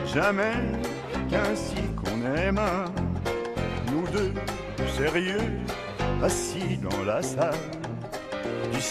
jamais qu'ainsi qu'on aime, nous deux, sérieux, assis dans la salle.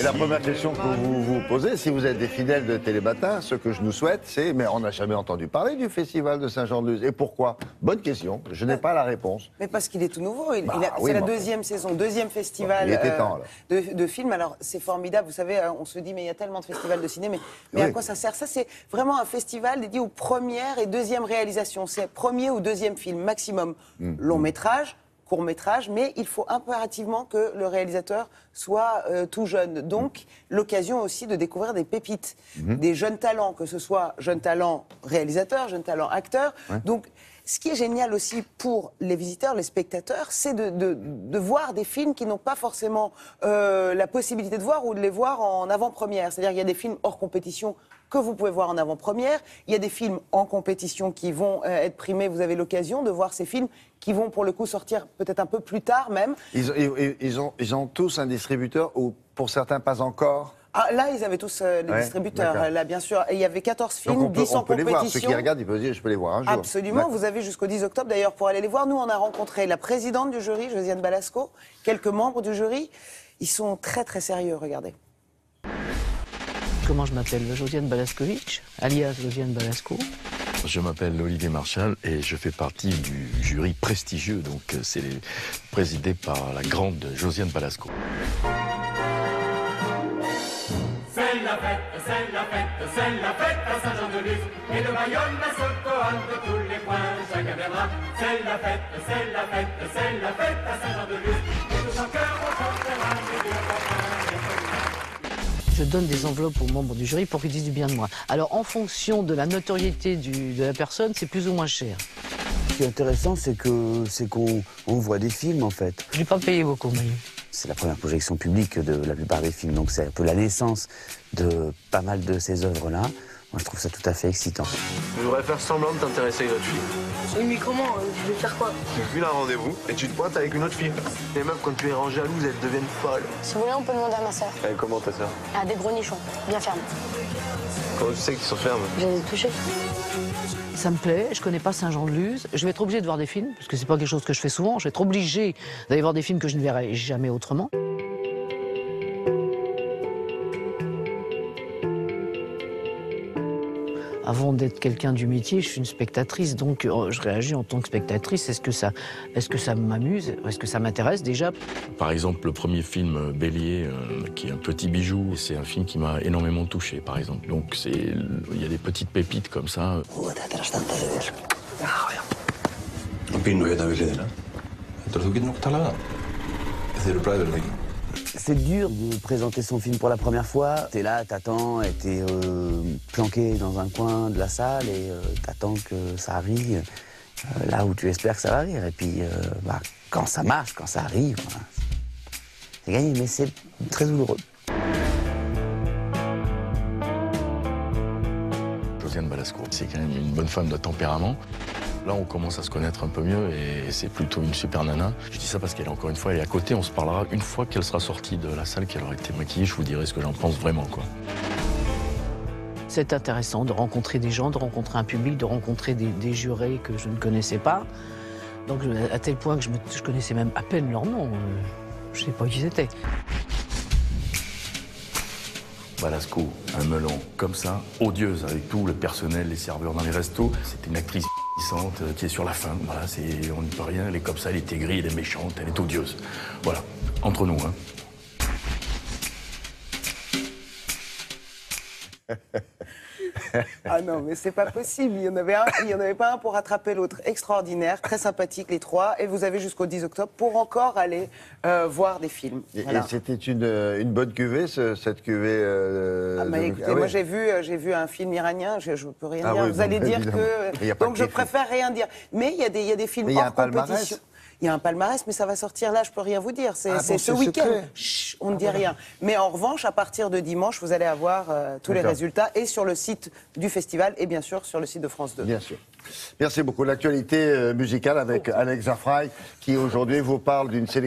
Et la première question que vous vous posez, si vous êtes des fidèles de Télématin, ce que je nous souhaite, c'est, mais on n'a jamais entendu parler du festival de Saint-Jean-de-Luz. Et pourquoi? Bonne question, je n'ai pas la réponse. Mais parce qu'il est tout nouveau, Oui, c'est la mais deuxième saison, deuxième festival il était temps, de films. Alors c'est formidable, vous savez, on se dit mais il y a tellement de festivals de ciné, mais à quoi ça sert? Ça c'est vraiment un festival dédié aux premières et deuxièmes réalisations. C'est premier ou deuxième film maximum, long métrage, court métrage, mais il faut impérativement que le réalisateur soit tout jeune. Donc, l'occasion aussi de découvrir des pépites, des jeunes talents, que ce soit jeunes talents réalisateurs, jeunes talents acteurs. Ouais. Donc, ce qui est génial aussi pour les visiteurs, les spectateurs, c'est de voir des films qui n'ont pas forcément la possibilité de voir ou de les voir en avant-première. C'est-à-dire qu'il y a des films hors compétition que vous pouvez voir en avant-première. Il y a des films en compétition qui vont être primés. Vous avez l'occasion de voir ces films qui vont pour le coup sortir peut-être un peu plus tard même. Ils ont tous un distributeur ou pour certains pas encore? Ah, là, ils avaient tous les distributeurs, là, bien sûr. Et il y avait 14 films, 10 en compétition. Les voir. Ceux qui regardent, ils peuvent dire, je peux les voir un jour. Absolument. Vous avez jusqu'au 10 octobre, d'ailleurs, pour aller les voir. Nous, on a rencontré la présidente du jury, Josiane Balasco, quelques membres du jury. Ils sont très, très sérieux, regardez. Comment je m'appelle? Josiane Balaskovitch, alias Josiane Balasco. Je m'appelle Olivier Marchal et je fais partie du jury prestigieux, donc c'est présidé par la grande Josiane Balasco. C'est la fête, c'est la fête, c'est la fête à Saint-Jean-de-Luz. Et de Bayonne à Socoane, de tous les coins, chacun viendra. C'est la fête, c'est la fête, c'est la fête à Saint-Jean-de-Luz. Et tous en cœur, on chantera les deux copains. Je donne des enveloppes aux membres du jury pour qu'ils disent du bien de moi. Alors, en fonction de la notoriété de la personne, c'est plus ou moins cher. Ce qui est intéressant, c'est qu'on voit des films, en fait. Je n'ai pas payé beaucoup, mais... C'est la première projection publique de la plupart des films, donc c'est un peu la naissance de pas mal de ces œuvres-là. Moi, je trouve ça tout à fait excitant. Je voudrais faire semblant de t'intéresser à une autre fille. Oui, mais comment? Je vais faire quoi? Tu me files un rendez-vous et tu te pointes avec une autre fille. Les meufs, quand tu les rends jalouses, elles deviennent folles. Si vous voulez, on peut demander à ma sœur. Et comment ta sœur? Elle a des gros nichons, bien fermes. Comment tu sais qu'ils sont fermes? Je les ai touchés. Ça me plaît, je connais pas Saint-Jean-de-Luz. Je vais être obligée de voir des films, parce que c'est pas quelque chose que je fais souvent. Je vais être obligée d'aller voir des films que je ne verrai jamais autrement. Avant d'être quelqu'un du métier, je suis une spectatrice, donc je réagis en tant que spectatrice. Est-ce que ça m'amuse? Est-ce que ça m'intéresse déjà? Par exemple, le premier film Bélier, qui est un petit bijou, c'est un film qui m'a énormément touché, par exemple. Donc il y a des petites pépites comme ça. C'est dur de présenter son film pour la première fois. T'es là, t'attends, et t'es planqué dans un coin de la salle et t'attends que ça arrive là où tu espères que ça va arriver. Et puis, quand ça marche, quand ça arrive, c'est gagné, mais c'est très douloureux. Josiane Balasco, c'est quand même une bonne femme de tempérament. Là, on commence à se connaître un peu mieux et c'est plutôt une super nana. Je dis ça parce qu'elle, encore une fois, elle est à côté. On se parlera une fois qu'elle sera sortie de la salle, qu'elle aura été maquillée. Je vous dirai ce que j'en pense vraiment, quoi. C'est intéressant de rencontrer des gens, de rencontrer un public, de rencontrer des jurés que je ne connaissais pas. Donc, à tel point que je connaissais même à peine leur nom. Je ne sais pas qui c'était. Balasco, un melon comme ça, odieuse avec tout le personnel, les serveurs dans les restos. C'était une actrice qui est sur la fin. Voilà, on n'y peut rien. Elle est comme ça, elle est aigrie, elle est méchante, elle est odieuse. Voilà, entre nous, hein. Ah non, mais c'est pas possible. Il y en avait pas un pour rattraper l'autre. Extraordinaire, très sympathique les trois. Et vous avez jusqu'au 10 octobre pour encore aller voir des films. Voilà. Et c'était une bonne cuvée, cette cuvée écoutez, moi j'ai vu un film iranien, je ne peux rien dire. Oui, vous allez dire évidemment. que... Donc je préfère rien dire. Mais il y a des films hors compétition. Il y a un palmarès, mais ça va sortir là, je peux rien vous dire. C'est ce week-end. On ne dit rien. Mais en revanche, à partir de dimanche, vous allez avoir tous les résultats et sur le site du festival et bien sûr sur le site de France 2. Bien sûr. Merci beaucoup. L'actualité musicale avec Alex Zafraï qui aujourd'hui vous parle d'une sélection.